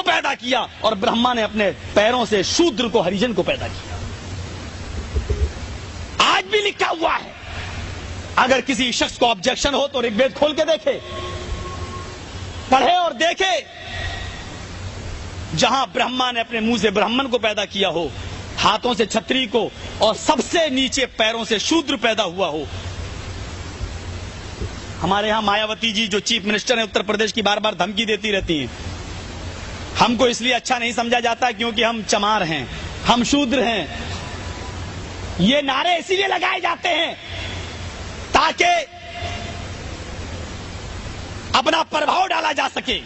کو پیدا کیا اور برہما نے اپنے پیروں سے شودر کو ہریجن کو پیدا کیا. آج بھی لکھا ہوا ہے. اگر کسی شخص کو آبجیکشن ہو تو رگ وید کھول کے دیکھے, پڑھے اور دیکھے. جہاں برہما نے اپنے منہ سے برہمن کو پیدا کیا ہو, ہاتھوں سے چھتری کو, اور سب سے نیچے پیروں سے شودر پیدا ہوا ہو. ہمارے ہاں مایاوتی جی جو چیف منسٹر ہیں اتر پردیش کی, بار بار دھمکی دیتی رہتی ہیں. ہم کو اس لیے اچھا نہیں سمجھا جاتا کیونکہ ہم چمار ہیں, ہم شودر ہیں. یہ نعرے اسی لیے لگائے جاتے ہیں تاکہ اپنا پربھاؤ ڈالا جا سکے,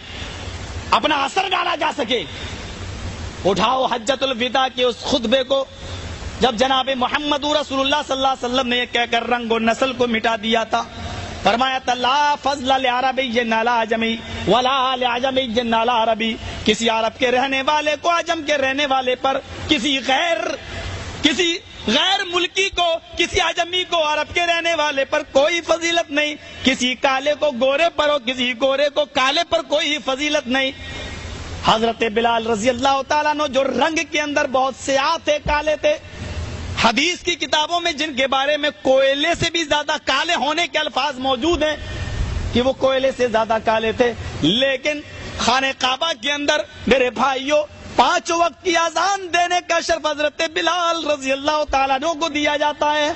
اپنا اثر ڈالا جا سکے. اٹھاؤ حجت الوداع کے اس خطبے کو جب جناب محمد رسول اللہ صلی اللہ علیہ وسلم نے یہ کہہ کر رنگ و نسل کو مٹا دیا تھا. فرمایا تھا لا فضل لعربی علی عجمی ولا لعجمی علی عربی. کسی عرب کے رہنے والے کو عجم کے رہنے والے پر, کسی غیر ملکی کو, کسی عجمی کو عرب کے رہنے والے پر کوئی فضیلت نہیں. کسی کالے کو گورے پر اور کسی گورے کو کالے پر کوئی فضیلت نہیں. حضرت بلال رضی اللہ تعالیٰ عنہ جو رنگ کے اندر بہت سیاہ تھے, کالے تھے, حدیث کی کتابوں میں جن کے بارے میں کوئلے سے بھی زیادہ کالے ہونے کے الفاظ موجود ہیں کہ وہ کوئلے سے زیادہ کالے تھے, لیکن خانہ کعبہ کے اندر میرے بھائیوں 5 وقت کی اذان دینے کا شرف حضرت بلال رضی اللہ تعالیٰ عنہ کو دیا جاتا ہے.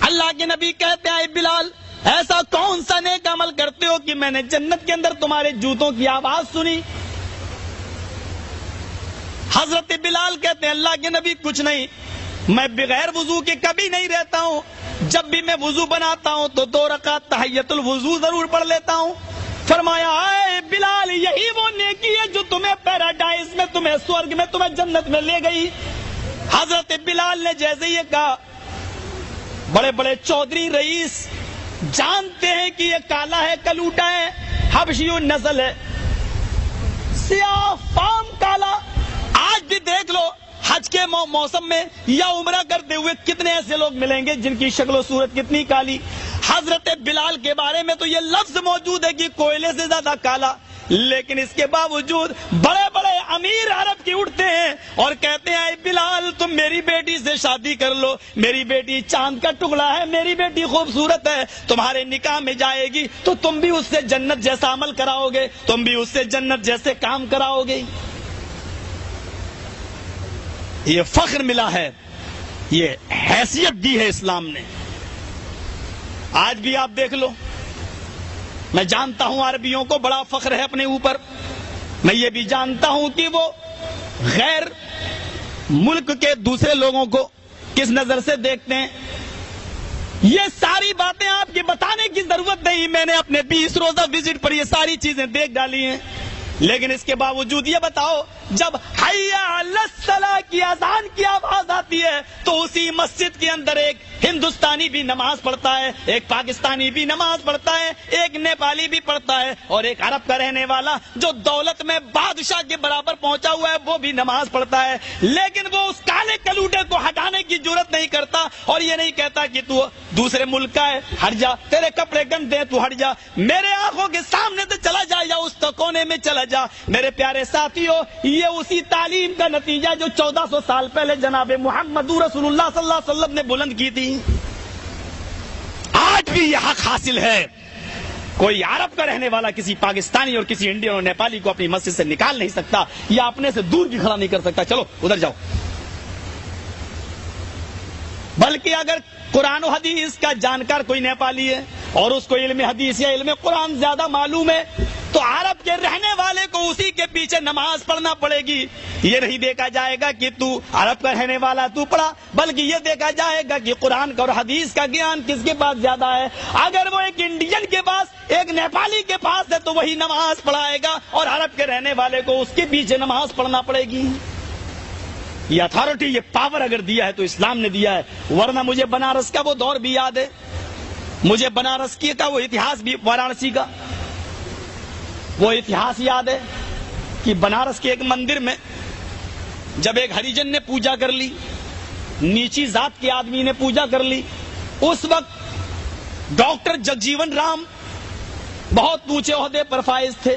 اللہ کے نبی کہتے ہیں, اے بلال ایسا کون سا نیک عمل کرتے ہو کہ میں نے جنت کے اندر تمہارے جوتوں کی آواز سنی. حضرت بلال کہتے ہیں اللہ کے نبی کچھ نہیں, میں بغیر وضو کے کبھی نہیں رہتا ہوں. جب بھی میں وضو بناتا ہوں تو 2 رکعت تحیت الوضو ضرور پڑھ لیتا ہوں. فرمایا اے بلال یہی وہ نیکی ہے جو تمہیں پیراڈائز میں, تمہیں سورگ میں, تمہیں جنت میں لے گئی. حضرت بلال نے جیسے یہ کہا, بڑے بڑے چودھری رئیس جانتے ہیں کہ یہ کالا ہے, کلوٹا ہے, حبشی نسل ہے, سیاہ فام کالا. آج بھی دیکھ لو حج کے موسم میں یا عمرہ کرتے ہوئے کتنے ایسے لوگ ملیں گے جن کی شکل و صورت کتنی کالی. حضرت بلال کے بارے میں تو یہ لفظ موجود ہے کہ کوئلے سے زیادہ کالا, لیکن اس کے باوجود بڑے بڑے امیر عرب کی اٹھتے ہیں اور کہتے ہیں اے بلال تم میری بیٹی سے شادی کر لو, میری بیٹی چاند کا ٹکڑا ہے, میری بیٹی خوبصورت ہے, تمہارے نکاح میں جائے گی تو تم بھی اس سے جنت جیسا عمل کراؤ گے, تم بھی اس سے جنت جیسے کام کراؤ گے. یہ فخر ملا ہے, یہ حیثیت دی ہے اسلام نے. آج بھی آپ دیکھ لو, میں جانتا ہوں عربیوں کو بڑا فخر ہے اپنے اوپر, میں یہ بھی جانتا ہوں کہ وہ غیر ملک کے دوسرے لوگوں کو کس نظر سے دیکھتے ہیں. یہ ساری باتیں آپ کی بتانے کی ضرورت نہیں, میں نے اپنے 20 روزہ وزٹ پر یہ ساری چیزیں دیکھ ڈالی ہیں. لیکن اس کے باوجود یہ بتاؤ, جب حی علی الصلاۃ کی اذان کی آواز آتی ہے تو اسی مسجد کے اندر ایک ہندوستانی بھی نماز پڑھتا ہے, ایک پاکستانی بھی نماز پڑھتا ہے, ایک نیپالی بھی پڑھتا ہے, اور ایک عرب کا رہنے والا جو دولت میں بادشاہ کے برابر پہنچا ہوا ہے وہ بھی نماز پڑھتا ہے. لیکن وہ اس کالے کلوٹے کو ہٹانے کی جرت نہیں کرتا اور یہ نہیں کہتا کہ تو دوسرے ملک کا ہے, ہٹ جا, تیرے کپڑے گندے, تو ہٹ جا, میرے آنکھوں کے سامنے سے چلا جا یا اس کونے میں چلا جا. میرے پیارے ساتھیوں, یہ اسی تعلیم کا نتیجہ جو 1400 سال پہلے جناب محمد رسول اللہ صلی اللہ علیہ وسلم نے بلند کی تھی. آج بھی یہ حق حاصل ہے. کوئی عرب کا رہنے والا کسی پاکستانی اور کسی انڈین اور نیپالی کو اپنی مسجد سے نکال نہیں سکتا یا اپنے سے دور بھی کھڑا نہیں کر سکتا, چلو ادھر جاؤ. بلکہ اگر قرآن و حدیث کا جانکار کوئی نیپالی ہے اور اس کو علم حدیث یا علم قرآن زیادہ معلوم ہے تو عرب کے رہنے والے کو اسی کے پیچھے نماز پڑھنا پڑے گی. یہ نہیں دیکھا جائے گا کہ تو عرب کا رہنے والا تو پڑھا, بلکہ یہ دیکھا جائے گا کہ قرآن کا اور حدیث کا گیان کس کے پاس زیادہ ہے. اگر وہ ایک انڈین کے پاس, ایک نیپالی کے پاس ہے تو وہی نماز پڑھائے گا, اور عرب کے رہنے والے کو اس کے پیچھے نماز پڑھنا پڑے گی. یہ اتھارٹی, یہ پاور اگر دیا ہے تو اسلام نے دیا ہے. ورنہ مجھے بنارس کا وہ دور بھی یاد ہے, مجھے بنارس کی کا وہ اتہاس بھی, وارانسی کا وہ اتہاس یاد ہے کہ بنارس کے ایک مندر میں جب ایک ہریجن نے پوجا کر لی, نیچی ذات کے آدمی نے پوجا کر لی, اس وقت ڈاکٹر جگجیون رام بہت اونچے عہدے پر فائز تھے,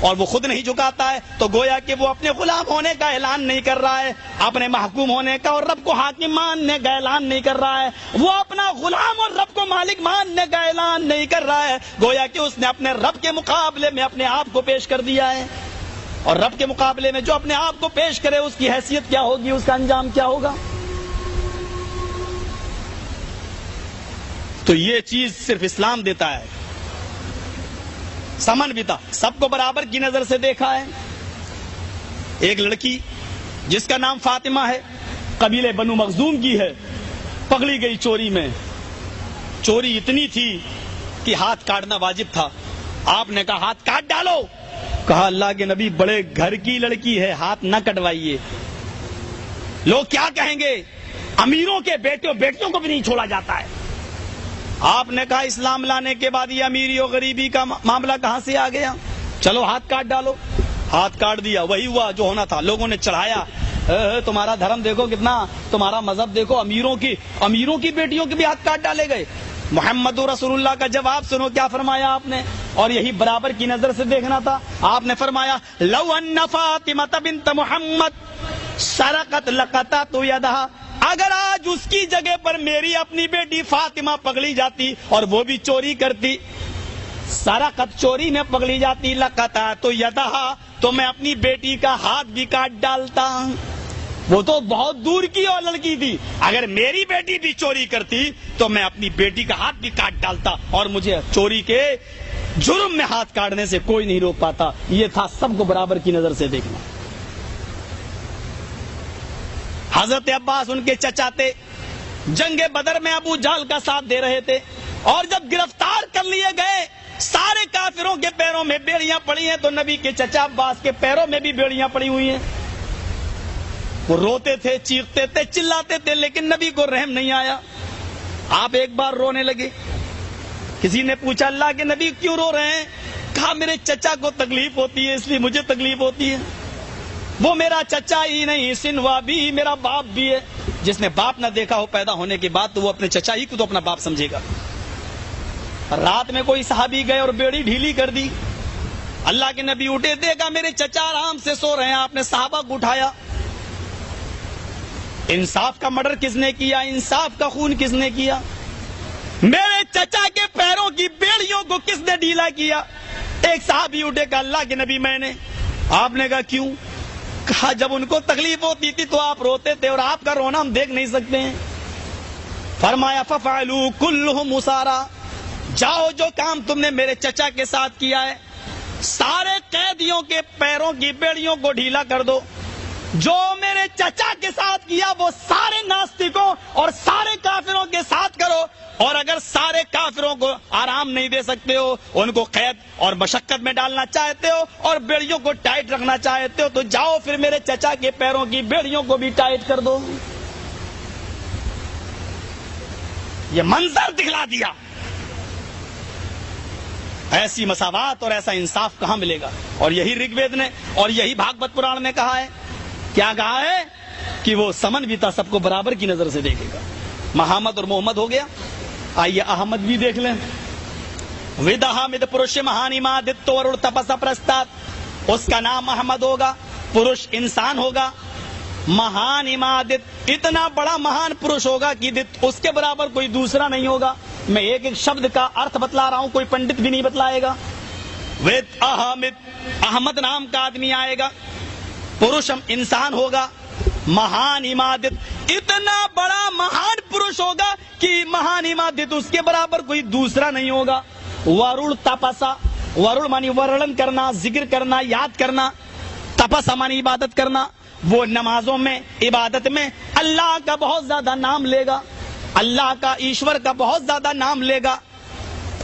اور وہ خود نہیں جھکاتا ہے تو گویا کہ وہ اپنے غلام ہونے کا اعلان نہیں کر رہا ہے، اپنے محکوم ہونے کا اور رب کو حاکم ماننے کا اعلان نہیں کر رہا ہے، وہ اپنا غلام اور رب کو مالک ماننے کا اعلان نہیں کر رہا ہے، گویا کہ اس نے اپنے رب کے مقابلے میں اپنے آپ کو پیش کر دیا ہے، اور رب کے مقابلے میں جو اپنے آپ کو پیش کرے اس کی حیثیت کیا ہوگی، اس کا انجام کیا ہوگا؟ تو یہ چیز صرف اسلام دیتا ہے، سمن بھی تھا، سب کو برابر کی نظر سے دیکھا ہے۔ ایک لڑکی جس کا نام فاطمہ ہے، قبیلے بنو مخزوم کی ہے، پکڑی گئی چوری میں، چوری اتنی تھی کہ ہاتھ کاٹنا واجب تھا، آپ نے کہا ہاتھ کاٹ ڈالو، کہا اللہ کے نبی بڑے گھر کی لڑکی ہے، ہاتھ نہ کٹوائیے، لوگ کیا کہیں گے، امیروں کے بیٹیوں کو بھی نہیں چھوڑا جاتا ہے۔ آپ نے کہا اسلام لانے کے بعد یہ امیری اور غریبی کا معاملہ کہاں سے آ گیا، چلو ہاتھ کاٹ ڈالو، ہاتھ کاٹ دیا، وہی ہوا جو ہونا تھا، لوگوں نے چڑھایا، تمہارا دھرم دیکھو کتنا، تمہارا مذہب دیکھو، امیروں کی بیٹیوں کے بھی ہاتھ کاٹ ڈالے گئے۔ محمد رسول اللہ کا جواب سنو، کیا فرمایا آپ نے، اور یہی برابر کی نظر سے دیکھنا تھا۔ آپ نے فرمایا لو ان فاطمہ بنت محمد سرقت لقطعت یدہا، اگر آج اس کی جگہ پر میری اپنی بیٹی فاطمہ پکڑی جاتی اور وہ بھی چوری کرتی، سرقت چوری میں پکڑی جاتی، لقطعت یدہا، تو میں اپنی بیٹی کا ہاتھ بھی کاٹ ڈالتا۔ وہ تو بہت دور کی اور لڑکی تھی، اگر میری بیٹی بھی چوری کرتی تو میں اپنی بیٹی کا ہاتھ بھی کاٹ ڈالتا، اور مجھے چوری کے جرم میں ہاتھ کاٹنے سے کوئی نہیں روک پاتا۔ یہ تھا سب کو برابر کی نظر سے دیکھنا۔ حضرت عباس ان کے چچا تھے، جنگ بدر میں ابو جہل کا ساتھ دے رہے تھے، اور جب گرفتار کر لیے گئے، سارے کافروں کے پیروں میں بیڑیاں پڑی ہیں، تو نبی کے چچا عباس کے پیروں میں بھی بیڑیاں پڑی ہوئی ہیں۔ وہ روتے تھے، چیختے تھے، چلاتے تھے، لیکن نبی کو رحم نہیں آیا۔ آپ ایک بار رونے لگے، کسی نے پوچھا اللہ کے نبی کیوں رو رہے ہیں؟ کہا میرے چچا کو تکلیف ہوتی ہے اس لیے مجھے تکلیف ہوتی ہے، وہ میرا چچا ہی نہیں سنوا بھی میرا باپ بھی ہے۔ جس نے باپ نہ دیکھا ہو پیدا ہونے کے بعد تو وہ اپنے چچا ہی کو تو اپنا باپ سمجھے گا۔ رات میں کوئی صحابی گئے اور بیڑی ڈھیلی کر دی، اللہ کے نبی اٹھے، دیکھا میرے چچا آرام سے سو رہے ہیں، آپ نے صحابہ کو اٹھایا۔ انصاف کا مرڈر کس نے کیا، انصاف کا خون کس نے کیا؟ میرے چچا کے پیروں کی بیڑیوں کو کس نے ڈھیلا کیا؟ ایک صحابی اٹھے کہ اللہ کے نبی میں نے۔ آپ نے کہا کیوں؟ کہا جب ان کو تکلیف ہوتی تھی تو آپ روتے تھے، اور آپ کا رونا ہم دیکھ نہیں سکتے ہیں۔ فرمایا ففعلوا كلهم مسارا، جاؤ جو کام تم نے میرے چچا کے ساتھ کیا ہے، سارے قیدیوں کے پیروں کی بیڑیوں کو ڈھیلا کر دو۔ جو میرے چچا کے ساتھ کیا وہ سارے ناستکوں اور سارے کافروں کے ساتھ کرو، اور اگر سارے کافروں کو آرام نہیں دے سکتے ہو، ان کو قید اور مشقت میں ڈالنا چاہتے ہو اور بیڑیوں کو ٹائٹ رکھنا چاہتے ہو، تو جاؤ پھر میرے چچا کے پیروں کی بیڑیوں کو بھی ٹائٹ کر دو۔ یہ منظر دکھلا دیا۔ ایسی مساوات اور ایسا انصاف کہاں ملے گا؟ اور یہی رگ وید نے اور یہی بھاگوت پران میں کہا ہے، کیا کہا ہے کہ وہ سمن بھی تھا، سب کو برابر کی نظر سے دیکھے گا۔ محمد اور محمد ہو گیا، آئیے احمد بھی دیکھ لیں۔ ود احمد پروش مہانی مادت ورڑ تپس پرستات، اس کا نام احمد ہوگا، پروش انسان ہوگا، مہان امادت اتنا بڑا مہان پروش ہوگا کہ اس کے برابر کوئی دوسرا نہیں ہوگا۔ میں ایک ایک شبد کا ارتھ بتلا رہا ہوں، کوئی پنڈت بھی نہیں بتلائے گا۔ ود احمد، احمد نام کا آدمی آئے گا، پروشم انسان ہوگا، مہان امادت اتنا بڑا مہان پروش ہوگا کہ مہان امادت اس کے برابر کوئی دوسرا نہیں ہوگا۔ ورڑ تپسا، ورڑ مانی ورلن کرنا، ذکر کرنا، یاد کرنا، تپسا مانی عبادت کرنا، وہ نمازوں میں عبادت میں اللہ کا بہت زیادہ نام لے گا، اللہ کا ایشور کا بہت زیادہ نام لے گا۔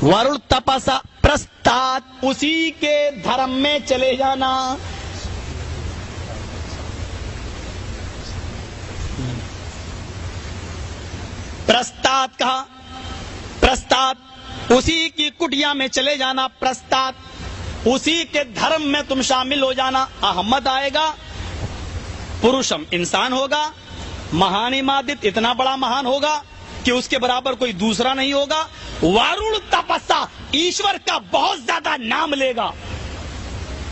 ورڑ تپسا پرستات، اسی کے دھرم میں چلے جانا۔ پرستات کہا، پرستات اسی کی کٹیا میں چلے جانا، پرستات اسی کے دھرم میں تم شامل ہو جانا۔ احمد آئے گا، پروشم انسان ہوگا، مہان امادت اتنا بڑا مہان ہوگا کہ اس کے برابر کوئی دوسرا نہیں ہوگا۔ وارڑ تپسا ایشور کا بہت زیادہ نام لے گا۔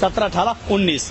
17, 18, 19,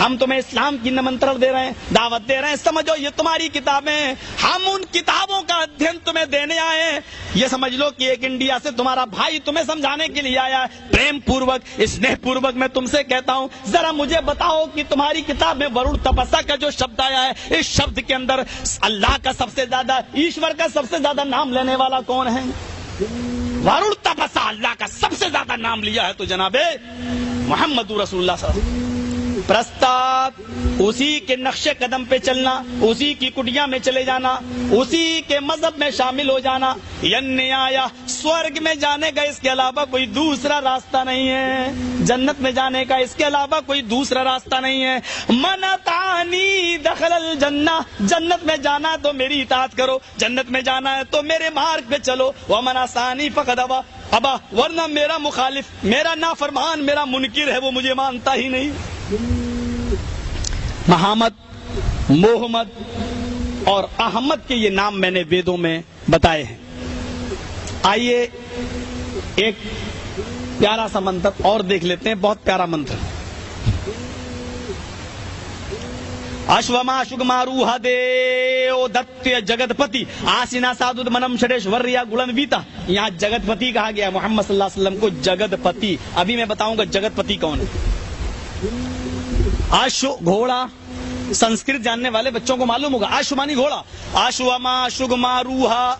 ہم تمہیں اسلام کی نمنترن دے رہے ہیں, دعوت دے رہے ہیں, سمجھو یہ تمہاری کتابیں, ہم ان کتابوں کا ادھین تمہیں دینے آئے ہیں. یہ سمجھ لو کہ ایک انڈیا سے تمہارا بھائی تمہیں سمجھانے کے لیے آیا ہے. پریم پوروک, اسنیہ پوروک میں تم سے کہتا ہوں, ذرا مجھے بتاؤ کہ تمہاری کتاب میں وروڑ تپسا کا جو شبد آیا ہے, اس شبد کے اندر اللہ کا سب سے زیادہ, ایشور کا سب سے زیادہ نام لینے والا کون ہے؟ وروڑ تپسا, اللہ کا سب سے زیادہ نام لیا ہے تو جناب محمد رسول اللہ صلی اللہ علیہ وسلم. پرستاد, اسی کے نقش قدم پہ چلنا, اسی کی کٹیا میں چلے جانا, اسی کے مذہب میں شامل ہو جانا. ینیایا, سورگ میں جانے کا اس کے علاوہ کوئی دوسرا راستہ نہیں ہے, جنت میں جانے کا اس کے علاوہ کوئی دوسرا راستہ نہیں ہے. من اطاعنی دخل الجنہ, جنت میں جانا ہے تو میری اطاعت کرو, جنت میں جانا ہے تو میرے مارگ پہ چلو. ومن عصانی فقد ابا, ابا ورنہ میرا مخالف, میرا نافرمان, میرا منکر ہے, وہ مجھے مانتا ہی نہیں. محمد, محمد اور احمد کے یہ نام میں نے ویدوں میں بتائے ہیں. آئیے ایک پیارا سا منتر اور دیکھ لیتے ہیں, بہت پیارا منتر. اشوما شگمارو دیو دت جگت پتی آسینا سادھ منم شریشوریا گلنویتا. یہاں جگت پتی کہا گیا محمد صلی اللہ علیہ وسلم کو جگت پتی. ابھی میں بتاؤں گا جگت پتی کون ہے. آشو گھوڑا, سنسکرت جاننے والے بچوں کو معلوم ہوگا, آشو مانی گھوڑا. آشوما شگماروہا,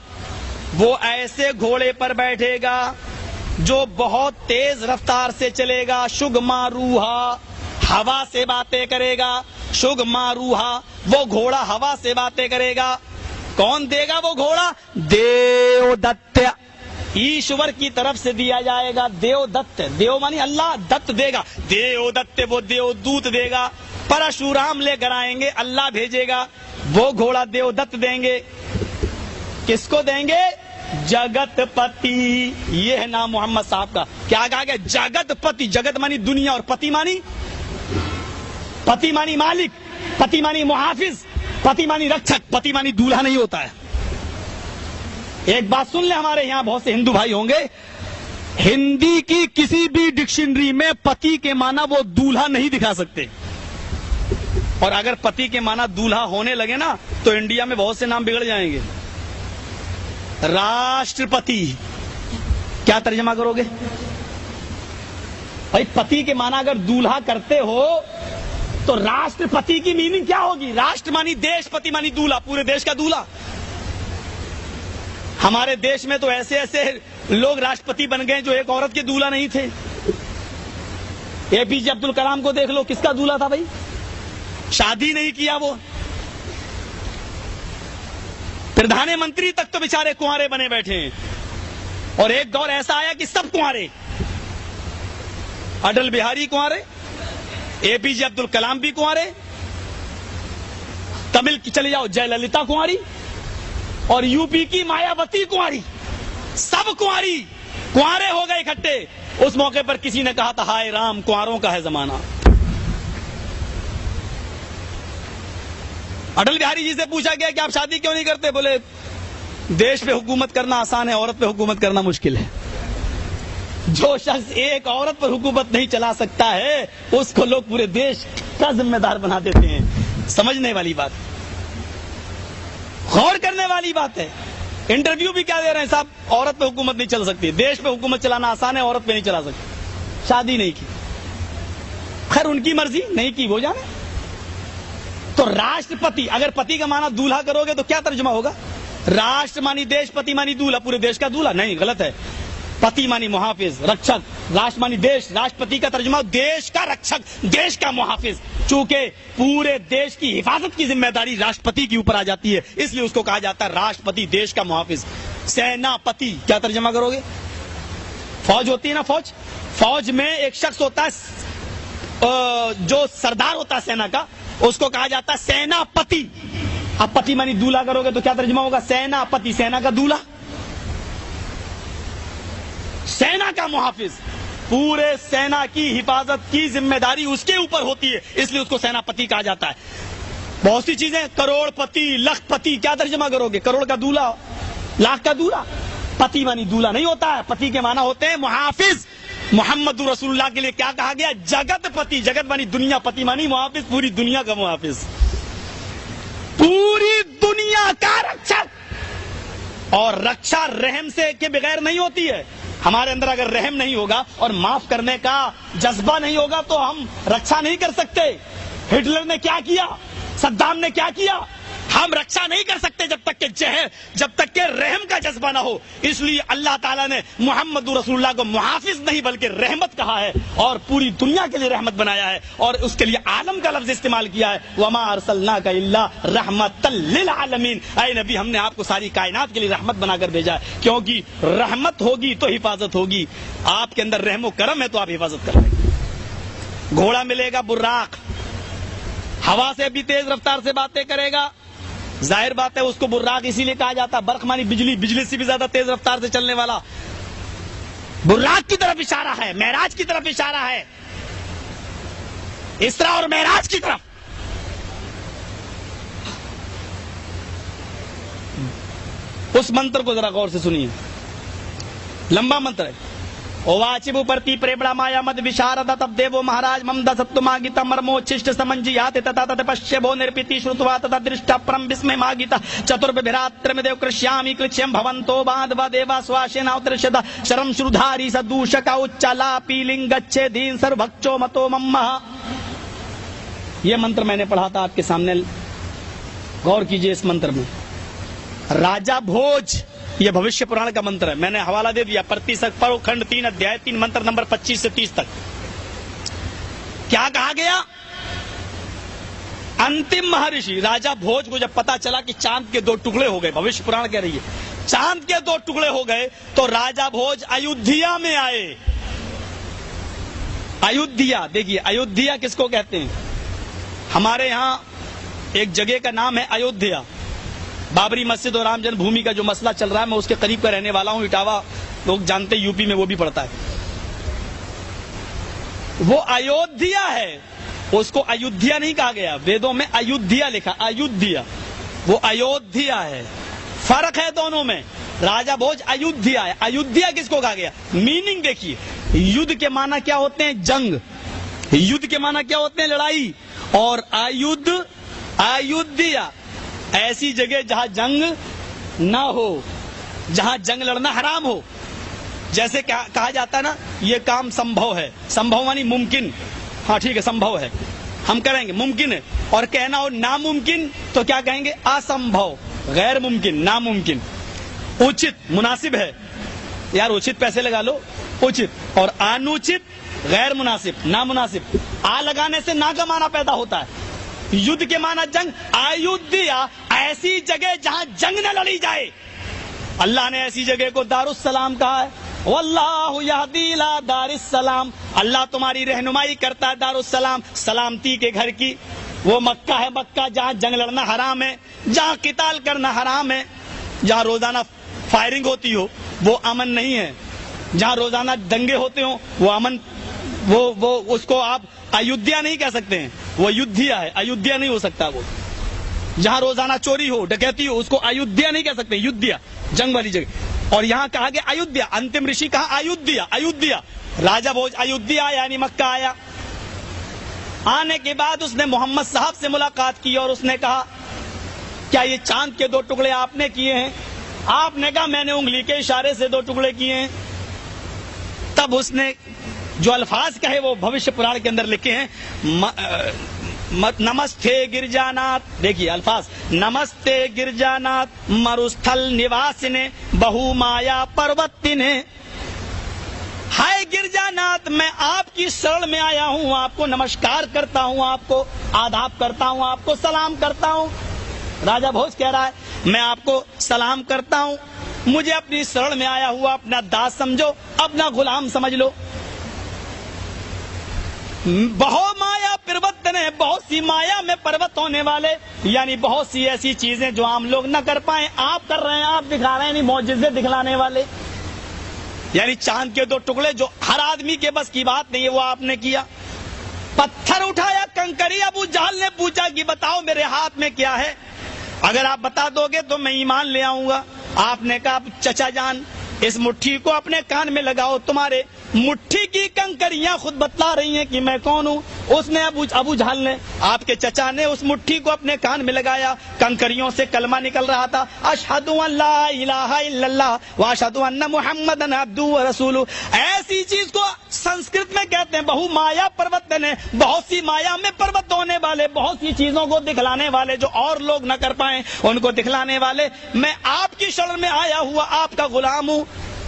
وہ ایسے گھوڑے پر بیٹھے گا جو بہت تیز رفتار سے چلے گا. شگماروہا, ہوا سے باتیں کرے گا. شگماروہا, وہ گھوڑا ہوا سے باتیں کرے گا. کون دے گا وہ گھوڑا؟ دیو دت, ایشور کی طرف سے دیا جائے گا. دیو دت, دیو مانی اللہ, دت دے گا. دیو دت, وہ دیو دوت دے گا. پرشورام لے کر آئیں گے, اللہ بھیجے گا, وہ گھوڑا دیو دت دیں گے. کس کو دیں گے؟ جگت پتی. یہ ہے نام محمد صاحب کا. کیا کہا گیا؟ جگت پتی. جگت مانی دنیا اور پتی مانی, پتی مانی مالک, پتی مانی محافظ, پتی مانی رکشک, پتی مانی دولہا نہیں ہوتا ہے. ایک بات سن لیں, ہمارے یہاں بہت سے ہندو بھائی ہوں گے, ہندی کی کسی بھی ڈکشنری میں پتی کے معنی وہ دولہا نہیں دکھا سکتے. اور اگر پتی کے معنی دولہا ہونے لگے نا تو انڈیا میں بہت سے نام بگڑ جائیں گے. راشٹرپتی, کیا ترجمہ کرو گے بھائی؟ پتی کے معنی اگر دولہا کرتے ہو تو راشٹرپتی کی میننگ کیا ہوگی؟ راشٹر مانی دیش, پتی مانی دولہا, پورے دیش کا دولہا. ہمارے دیش میں تو ایسے ایسے لوگ راشٹرپتی بن گئے جو ایک عورت کے دولہا نہیں تھے. اے پی جے عبد الکلام کو دیکھ لو, کس کا دولہا تھا بھائی؟ شادی نہیں کیا وہ. پردھان منتری تک تو بیچارے کنوارے بنے بیٹھے ہیں, اور ایک دور ایسا آیا کہ سب کنوارے. اٹل بہاری کنوارے, اے پی جے عبد الکلام بھی کنوارے, تمل کی چلے جاؤ جے للتا کنواری, اور یو پی کی مایاوتی کنواری, سب کنواری, کنوارے ہو گئے اکٹھے. اس موقع پر کسی نے کہا تھا ہائے رام, کنواروں کا ہے زمانہ. اٹل بہاری جی سے پوچھا گیا کہ آپ شادی کیوں نہیں کرتے؟ بولے دیش پہ حکومت کرنا آسان ہے, عورت پہ حکومت کرنا مشکل ہے. جو شخص ایک عورت پر حکومت نہیں چلا سکتا ہے اس کو لوگ پورے دیش کا ذمہ دار بنا دیتے ہیں. سمجھنے والی بات, غور کرنے والی بات ہے. انٹرویو بھی کیا دے رہے ہیں صاحب؟ عورت پہ حکومت نہیں چل سکتی, دیش پہ حکومت چلانا آسان ہے, عورت پہ نہیں چلا سکتی. شادی نہیں کی, خیر ان کی مرضی, نہیں کی وہ جانے. تو راشٹرپتی, اگر پتی کا معنی دولہا کرو گے تو کیا ترجمہ ہوگا؟ راشٹر مانی دیش, پتی مانی دولہا, پورے دیش کا دولہا نہیں, غلط ہے. پتی مانی محافظ, رکشک, راشٹر مانی دیش, راشٹرپتی کا ترجمہ دیش کا رکشک, دیش کا محافظ. چونکہ پورے دیش کی حفاظت کی ذمہ داری راشٹرپتی کے اوپر آ جاتی ہے, اس لیے اس کو کہا جاتا ہے راشٹرپتی, دیش کا محافظ. سینا پتی, کیا ترجمہ کرو گے؟ فوج ہوتی ہے نا, فوج, فوج میں ایک شخص ہوتا ہے جو سردار ہوتا ہے سینا کا, اس کو کہا جاتا ہے سینا پتی. اب پتی مانی دولہا کرو گے تو کیا ترجمہ ہوگا؟ سینا پتی, سینا کا دولہا, سینا کا محافظ. پورے سینا کی حفاظت کی ذمہ داری اس کے اوپر ہوتی ہے, اس لیے اس کو سینا پتی کہا جاتا ہے. بہت سی چیزیں, کروڑ پتی, لکھ پتی, کیا ترجمہ کرو گے؟ کروڑ کا دولہا, لاکھ کا دولہا. پتی مانی دولہا نہیں ہوتا ہے, پتی کے معنی ہوتے ہیں محافظ. محمد رسول اللہ کے لیے کیا کہا گیا؟ جگت پتی. جگت مانی دنیا، پتی مانی محافظ، پوری دنیا کا محافظ، پوری دنیا کا رکشک. اور رکشا رحم سے کے بغیر نہیں ہوتی ہے. ہمارے اندر اگر رحم نہیں ہوگا اور معاف کرنے کا جذبہ نہیں ہوگا تو ہم رکشا نہیں کر سکتے. ہٹلر نے کیا کیا، صدام نے کیا کیا، ہم رکشا نہیں کر سکتے جب تک کہ رحم کا جذبہ نہ ہو. اس لیے اللہ تعالیٰ نے محمد رسول اللہ کو محافظ نہیں بلکہ رحمت کہا ہے اور پوری دنیا کے لیے رحمت بنایا ہے اور اس کے لیے عالم کا لفظ استعمال کیا ہے. وما ارسلناک الا رحمتا للعالمین. اے نبی، ہم نے آپ کو ساری کائنات کے لیے رحمت بنا کر بھیجا ہے، کیونکہ رحمت ہوگی تو حفاظت ہوگی. آپ کے اندر رحم و کرم ہے تو آپ حفاظت کریں گے. گھوڑا ملے گا براق، ہوا سے بھی تیز رفتار سے باتیں کرے گا. ظاہر بات ہے اس کو براق اسی لیے کہا جاتا ہے، برق مانی بجلی، بجلی سے بھی زیادہ تیز رفتار سے چلنے والا. براق کی طرف اشارہ ہے، معراج کی طرف اشارہ ہے، اسراء اور معراج کی طرف. اس منتر کو ذرا غور سے سنیے، لمبا منتر ہے. واچبو پرتی پریبڑا مایا مد وشارد تب دیو مہاراج ممد ستو ماگیتا مرمو چشٹ سمنجیات تتا تت پشیبو نرپیتی شروتوا تتا درشٹا پرم بسم ماگیتا چترب بھراترم دیو کرشیامی کلچیم بھونتو باندھوا دیوا سواشینا اترشدا شرم شرودھاری سدوشکا اچالا پیلنگ گچے دین سر بھکچو متو ممہ. یہ منتر میں نے پڑھا تھا آپ کے سامنے، غور کیجئے اس منتر میں. راجا بھوج، یہ بھوشیہ پران کا منتر ہے، میں نے حوالہ دے دیا. پرتیسک پڑھو، کھنڈ 3 ادھیائے 3 منتر نمبر 25 سے 30 تک. کیا کہا گیا؟ انتم مہرشی راجا بھوج کو جب پتا چلا کہ چاند کے 2 ٹکڑے ہو گئے، بھوشیہ پران کہہ رہی ہے چاند کے 2 ٹکڑے ہو گئے، تو راجا بھوج ایودھیا میں آئے. ایودھیا، دیکھیے ایودھیا کس کو کہتے ہیں؟ ہمارے یہاں ایک جگہ کا نام ہے ایودھیا. بابری مسجد اور رام جنم بھومی کا جو مسئلہ چل رہا ہے، میں اس کے قریب کا رہنے والا ہوں. اٹاوا لوگ جانتے، یو پی میں وہ بھی پڑتا ہے. وہ ایودھیا ہے، اس کو ایودھیا نہیں کہا گیا، ویدوں میں ایودھیا لکھا، ایودھیا. وہ ایودھیا ہے، فرق ہے دونوں میں. راجا بھوج ایودھیا ہے. ایودھیا کس کو کہا گیا؟ میننگ دیکھیے، یدھ کے معنی کیا ہوتے ہیں؟ جنگ. یدھ کے معنی کیا ہوتے ہیں؟ لڑائی. اور ایودھیا ایسی جگہ جہاں جنگ نہ ہو، جہاں جنگ لڑنا حرام ہو. جیسے کہا جاتا ہے نا، یہ کام سمبھو ہے. سمبھو مانی ممکن، ہاں ٹھیک ہے سمبھو ہے، ہم کریں گے، ممکن ہے. اور کہنا ہو ناممکن تو کیا کہیں گے؟ اسمبھو، غیر ممکن، ناممکن. اچت مناسب ہے، یار اچت پیسے لگا لو، اچت. اور انوچت غیر مناسب، نامناسب. آ لگانے سے نا کا معنی پیدا ہوتا ہے. یدھ کے معنی جنگ. ایودھیا ایسی جگہ جہاں جنگ نہ لڑی جائے. اللہ نے ایسی جگہ کو دار السلام کہا ہے. واللہ یہدی الی دار السلام، اللہ تمہاری رہنمائی کرتا ہے دار السلام، سلامتی کے گھر کی. وہ مکہ ہے، مکہ جہاں جنگ لڑنا حرام ہے، جہاں قتال کرنا حرام ہے، جہاں روزانہ فائرنگ ہوتی ہو وہ امن نہیں ہے. جہاں روزانہ دنگے ہوتے ہوں وہ امن، وہ اس کو آپ ایودھیا نہیں کہہ سکتے ہیں، وہ ایودھیا ہے. ایودھیا نہیں ہو سکتا. وہ جہاں روزانہ چوری ہو، ڈکیتی ہو، اس کو ایودھیا نہیں کہہ سکتے، یودھیا جنگ والی جگہ. اور یہاں کہا گیا ایودھیا. انتم رشی کہا ایودھیا. ایودھیا راجا بھوج ایودھیا یعنی مکہ آیا. آنے کے بعد اس نے محمد صاحب سے ملاقات کی اور اس نے کہا کیا یہ چاند کے 2 ٹکڑے آپ نے کیے ہیں؟ آپ نے کہا میں نے انگلی کے اشارے سے 2 ٹکڑے کیے ہیں. تب اس نے جو الفاظ کہے وہ بھوشیہ پران کے اندر لکھے ہیں. نمستے گرجانات، دیکھیے الفاظ، نمستے گرجانات مروستھل نواسنے بہو مایا پروتنے. ہائے گرجانات، میں آپ کی شرن میں آیا ہوں، آپ کو نمسکار کرتا ہوں، آپ کو آداب کرتا ہوں، آپ کو سلام کرتا ہوں. راجا بھوج کہہ رہا ہے میں آپ کو سلام کرتا ہوں، مجھے اپنی شرن میں آیا ہوا اپنا داس سمجھو، اپنا غلام سمجھ لو. بہو مایا پروتنے، بہت سی مایا میں پروت ہونے والے، یعنی بہت سی ایسی چیزیں جو عام لوگ نہ کر پائیں آپ کر رہے ہیں، آپ دکھا رہے ہیں، یعنی معجزے دکھلانے والے. یعنی چاند کے 2 ٹکڑے جو ہر آدمی کے بس کی بات نہیں ہے وہ آپ نے کیا. پتھر اٹھایا کنکری، ابو جہل نے پوچھا کہ بتاؤ میرے ہاتھ میں کیا ہے، اگر آپ بتا دو گے تو میں ایمان لے آؤں گا. آپ نے کہا چچا جان اس مٹھی کو اپنے کان میں لگاؤ, تمہارے مٹھی کی کنکریاں خود بتلا رہی ہیں کہ میں کون ہوں. اس نے ابو جہل نے, آپ کے چچا نے اس مٹھی کو اپنے کان میں لگایا, کنکریوں سے کلمہ نکل رہا تھا, اشہد ان لا الہ الا اللہ واشہد ان محمدن عبدہ ورسولہ. ایسی چیز کو سنسکرت میں کہتے ہیں بہو مایا پروتنے, بہت سی مایا میں پروت ہونے والے, بہت سی چیزوں کو دکھلانے والے جو اور لوگ نہ کر پائیں ان کو دکھلانے والے. میں آپ کی شرح میں آیا ہوا آپ کا غلام ہوں.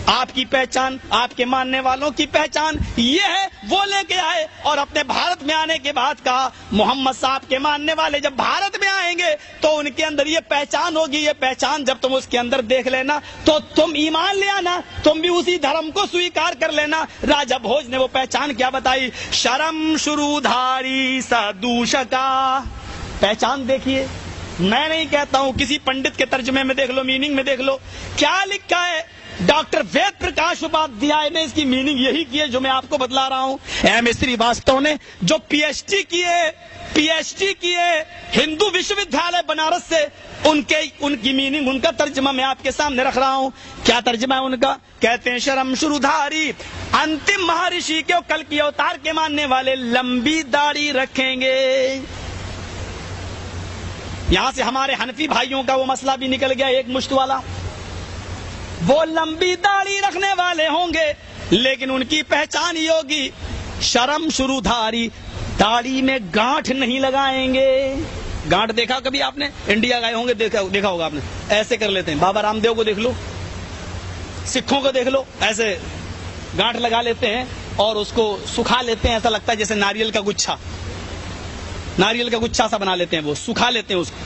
آپ کی پہچان, آپ کے ماننے والوں کی پہچان یہ ہے. وہ لے کے آئے اور اپنے بھارت میں آنے کے بعد کہا محمد صاحب کے ماننے والے جب بھارت میں آئیں گے تو ان کے اندر یہ پہچان ہوگی, یہ پہچان جب تم اس کے اندر دیکھ لینا تو تم ایمان لے آنا, تم بھی اسی دھرم کو سویکار کر لینا. راجہ بھوج نے وہ پہچان کیا بتائی, شرم شروع دھاری سادوشکا. پہچان دیکھیے, میں نہیں کہتا ہوں, کسی پنڈت کے ترجمے میں دیکھ لو, میننگ میں دیکھ لو کیا لکھا ہے. ڈاکٹر وید پرکاش اپادھیائے نے اس کی میننگ یہی کی ہے جو میں آپ کو بتلا رہا ہوں. ایم سریواستو نے جو پی ایچ ڈی کیے ہندو وشو ودیالیہ بنارس سے, ان کی میننگ, ان کا ترجمہ میں آپ کے سامنے رکھ رہا ہوں. کیا ترجمہ ہے ان کا؟ کہتے ہیں شرم شرودھاری, انتم مہارشی کے کل کی اوتار کے ماننے والے لمبی داڑھی رکھیں گے. یہاں سے ہمارے حنفی بھائیوں کا وہ مسئلہ بھی نکل گیا, ایک مشت والا. وہ لمبی داڑھی رکھنے والے ہوں گے لیکن ان کی پہچان ہی ہوگی شرم شروع دھاری, داڑھی میں گانٹھ نہیں لگائیں گے. گانٹھ دیکھا کبھی آپ نے؟ انڈیا گئے ہوں گے, دیکھا ہوگا آپ نے, ایسے کر لیتے ہیں. بابا رام دیو کو دیکھ لو, سکھوں کو دیکھ لو, ایسے گانٹھ لگا لیتے ہیں اور اس کو سکھا لیتے ہیں. ایسا لگتا ہے جیسے ناریل کا گچھا سا بنا لیتے ہیں, وہ سکھا لیتے ہیں اس کو.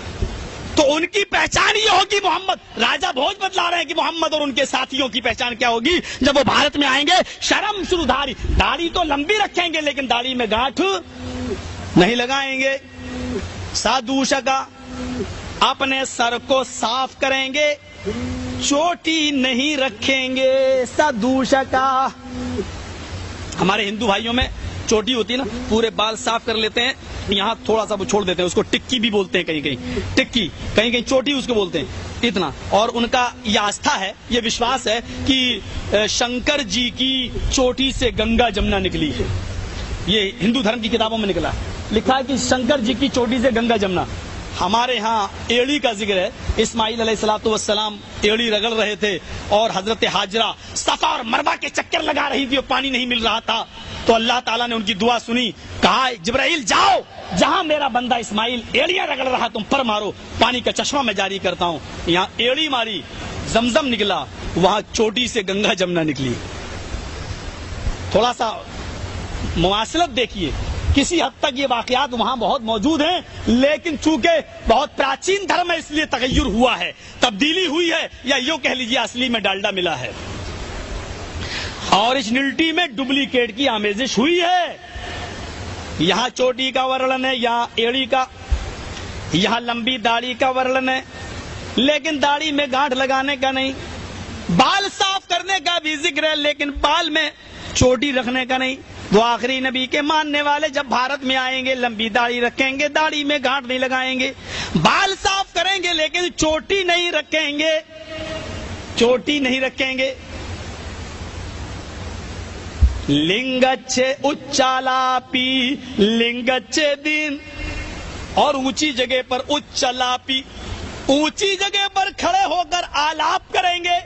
تو ان کی پہچان یہ ہوگی محمد. راجہ بھوج بتلا رہے ہیں کہ محمد اور ان کے ساتھیوں کی پہچان کیا ہوگی جب وہ بھارت میں آئیں گے. شرم شروع دھاری, داڑھی تو لمبی رکھیں گے لیکن داڑھی میں گانٹھ نہیں لگائیں گے. سادوشکا, اپنے سر کو صاف کریں گے, چوٹی نہیں رکھیں گے. سادوشکا, ہمارے ہندو بھائیوں میں چوٹی ہوتی ہے نا, پورے بال صاف کر لیتے ہیں, یہاں تھوڑا سا وہ چھوڑ دیتے ہیں, اس کو ٹکی بھی بولتے ہیں, کہیں ٹکی, کہیں چوٹی اس کو بولتے ہیں اتنا. اور ان کا یہ آستھا ہے, یہ وشواس ہے کہ شنکر جی کی چوٹی سے گنگا جمنا نکلی ہے. یہ ہندو دھرم کی کتابوں میں نکلا ہے, لکھا ہے کہ شنکر جی کی چوٹی سے گنگا جمنا. ہمارے ہاں ایڑی کا ذکر ہے, اسماعیل علیہ الصلوۃ والسلام ایڑی رگڑ رہے تھے اور حضرت ہاجرہ صفا اور مروہ کے چکر لگا رہی تھی اور پانی نہیں مل رہا تھا. تو اللہ تعالیٰ نے ان کی دعا سنی, کہا جبرائیل جاؤ, جہاں میرا بندہ اسماعیل ایڑیاں رگڑ رہا تم پر مارو, پانی کا چشمہ میں جاری کرتا ہوں. یہاں ایڑی ماری, زمزم نکلا, وہاں چوٹی سے گنگا جمنا نکلی. تھوڑا سا مواصلت دیکھیے, کسی حد تک یہ واقعات وہاں بہت موجود ہیں لیکن چونکہ بہت پراچین دھرم ہے اس لیے تغیر ہوا ہے, تبدیلی ہوئی ہے, یا یوں کہہ لیجیے اصلی میں ڈالڈا ملا ہے, اوریجنلٹی میں ڈپلیکیٹ کی آمیزش ہوئی ہے. یہاں چوٹی کا ورلن ہے, یہاں ایڑی کا, یہاں لمبی داڑھی کا ورلن ہے لیکن داڑھی میں گانٹھ لگانے کا نہیں. بال صاف کرنے کا بھی ذکر ہے لیکن بال میں چوٹی رکھنے کا نہیں. وہ آخری نبی کے ماننے والے جب بھارت میں آئیں گے لمبی داڑھی رکھیں گے, داڑھی میں گانٹھ نہیں لگائیں گے, بال صاف کریں گے لیکن چوٹی نہیں رکھیں گے, چوٹی نہیں رکھیں گے. لنگچے اچالاپی, لنگچے دین, اور اونچی جگہ پر اچالاپی, اونچی جگہ پر کھڑے ہو کر آلاپ کریں گے.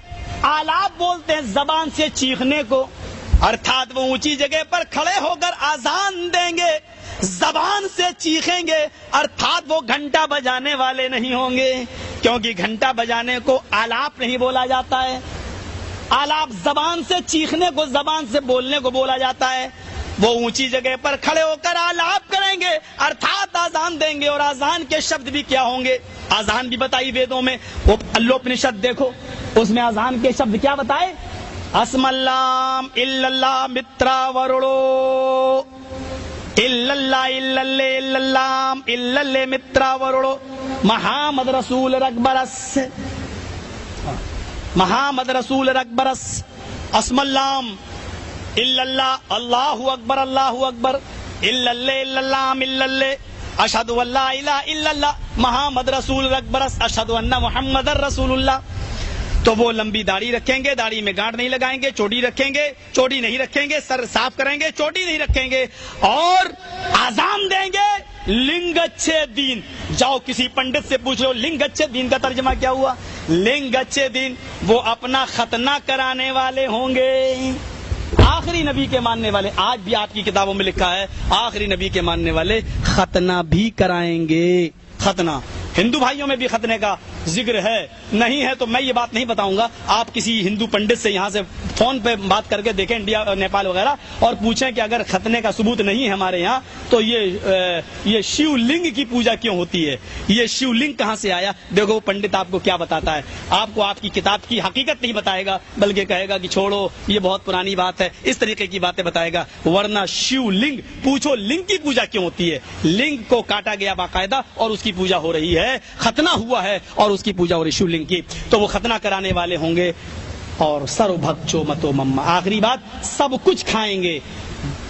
آلاپ بولتے ہیں زبان سے چیخنے کو, ارتھات وہ اونچی جگہ پر کھڑے ہو کر آزان دیں گے, زبان سے چیخیں گے, ارتھات وہ گھنٹا بجانے والے نہیں ہوں گے کیونکہ گھنٹا بجانے کو آلاپ نہیں بولا جاتا ہے. آلاپ زبان سے چیخنے کو, زبان سے بولنے کو بولا جاتا ہے. وہ اونچی جگہ پر کھڑے ہو کر آلاپ کریں گے ارتھات آزان دیں گے. اور آزان کے شبد بھی کیا ہوں گے, آزان بھی بتائی ویدوں میں. وہ اللوپنشد دیکھو, اس میں آزان کے شبد کیا بتائے, اسم اللہ الا اللہ مترا ورڑو, الا اللہ الا اللہ الا اللہ مترا ورڑو, محمد رسول رکبرس, محمد رسول رکبرس, اسم اللہ الا اللہ, اللہ اکبر اللہ اکبر, الا اللہ الا اللہ, اشہد ان لا الہ الا اللہ, محمد رسول رکبرس, اشہد ان محمد رسول اللہ. تو وہ لمبی داڑھی رکھیں گے, داڑھی میں گانٹ نہیں لگائیں گے, چوٹی رکھیں گے, چوٹی نہیں رکھیں گے, سر صاف کریں گے, چوٹی نہیں رکھیں گے, اور آزان دیں گے لنگچھے دین. جاؤ کسی پنڈت سے پوچھ لو لنگچھے دین کا ترجمہ کیا ہوا. لنگچھے دین وہ اپنا ختنہ کرانے والے ہوں گے. آخری نبی کے ماننے والے, آج بھی آپ کی کتابوں میں لکھا ہے آخری نبی کے ماننے والے ختنہ بھی کرائیں گے. ختنہ ہندو بھائیوں میں بھی ختنے کا ذکر ہے, نہیں ہے تو میں یہ بات نہیں بتاؤں گا. آپ کسی ہندو پنڈت سے یہاں سے فون پہ بات کر کے دیکھیں, انڈیا نیپال وغیرہ, اور پوچھیں کہ اگر ختنے کا ثبوت نہیں ہے ہمارے یہاں تو یہ شیو لنگ کی پوجا کیوں ہوتی ہے, یہ شیو لنگ کہاں سے آیا. دیکھو پنڈت آپ کو کیا بتاتا ہے, آپ کو آپ کی کتاب کی حقیقت نہیں بتائے گا, بلکہ کہے گا کہ چھوڑو یہ بہت پرانی بات ہے, اس طریقے کی باتیں بتائے گا. ورنہ شیو لنگ پوچھو لنگ کی پوجا کیوں ہوتی ہے. لنگ کو کاٹا گیا باقاعدہ اور اس کی پوجا ہو رہی ہے, ختنہ ہوا ہے اور اس کی پوجا ہو رہی شیو لنگ کی, تو وہ ختنہ کرانے والے ہوں گے. اور سرو بھکچو متو مما, آخری بات, سب کچھ کھائیں گے,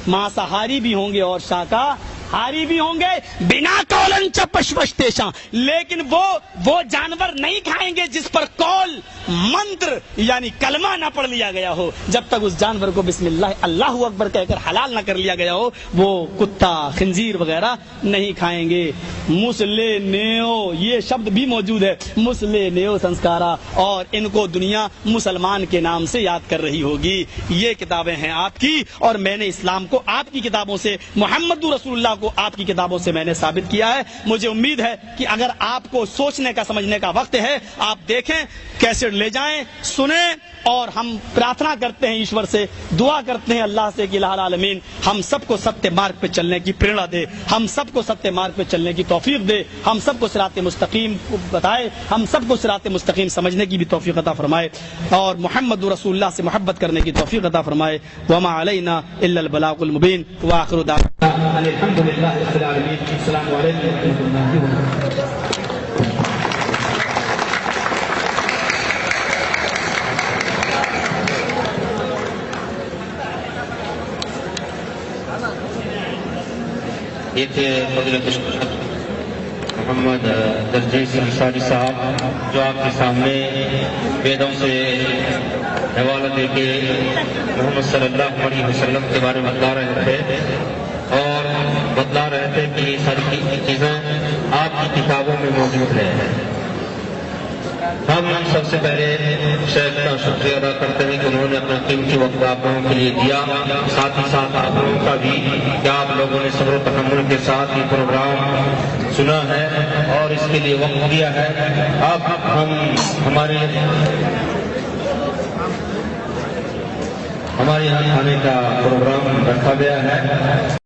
مانساہاری بھی ہوں گے اور شاکاہاری بھی ہوں گے. بنا کولن چ پشپشتیشاں, لیکن وہ جانور نہیں کھائیں گے جس پر کول منتر یعنی کلمہ نہ پڑھ لیا گیا ہو. جب تک اس جانور کو بسم اللہ اللہ اکبر کہہ کر حلال نہ کر لیا گیا ہو, وہ کتا خنزیر وغیرہ نہیں کھائیں گے. مسلے نیو یہ شبد بھی موجود ہے, مسلے نیو سنسکارا, اور ان کو دنیا مسلمان کے نام سے یاد کر رہی ہوگی. یہ کتابیں ہیں آپ کی, اور میں نے اسلام کو آپ کی کتابوں سے, محمد رسول اللہ کو آپ کی کتابوں سے میں نے ثابت کیا ہے. مجھے امید ہے کہ اگر آپ کو سوچنے کا سمجھنے کا وقت ہے, آپ دیکھیں, کیسٹ لے جائیں, سنیں, اور ہم پرارتھنا کرتے ہیں ایشور سے, دعا کرتے ہیں اللہ سے کہ الہ العالمین ہم سب کو ستیہ مارگ پہ چلنے کی پریرنا دے, ہم سب کو ستیہ مارگ پہ چلنے کی توفیق دے, ہم سب کو صراط مستقیم بتائے, ہم سب کو صراط مستقیم سمجھنے کی بھی توفیق عطا فرمائے, اور محمد رسول اللہ سے محبت کرنے کی توفیق عطا فرمائے. وما علینا الا البلاغ المبین. وآخر دعوانا الحمد للہ رب العالمین. السلام علیکم ورحمۃ اللہ وبرکاتہ. یہ تھے فضیلت محمد درجیز انصاری صاحب, جو آپ کے سامنے ویدوں سے حوالہ دے کے محمد صلی اللہ علیہ وسلم کے بارے میں بتلا رہے تھے, اور بتلا رہے تھے کہ یہ ساری چیزیں آپ کی کتابوں میں موجود ہیں. ہم سب سے پہلے شیخ کا شکریہ ادا کرتے ہیں کہ انہوں نے اپنا قیمتی وقت آپ لوگوں کے لیے دیا, ساتھ ہی ساتھ آپ لوگوں کا بھی کہ آپ لوگوں نے صبر و تحمل کے ساتھ یہ پروگرام سنا ہے اور اس کے لیے وقت دیا ہے. اب ہمارے یہاں کھانے کا پروگرام رکھا گیا ہے.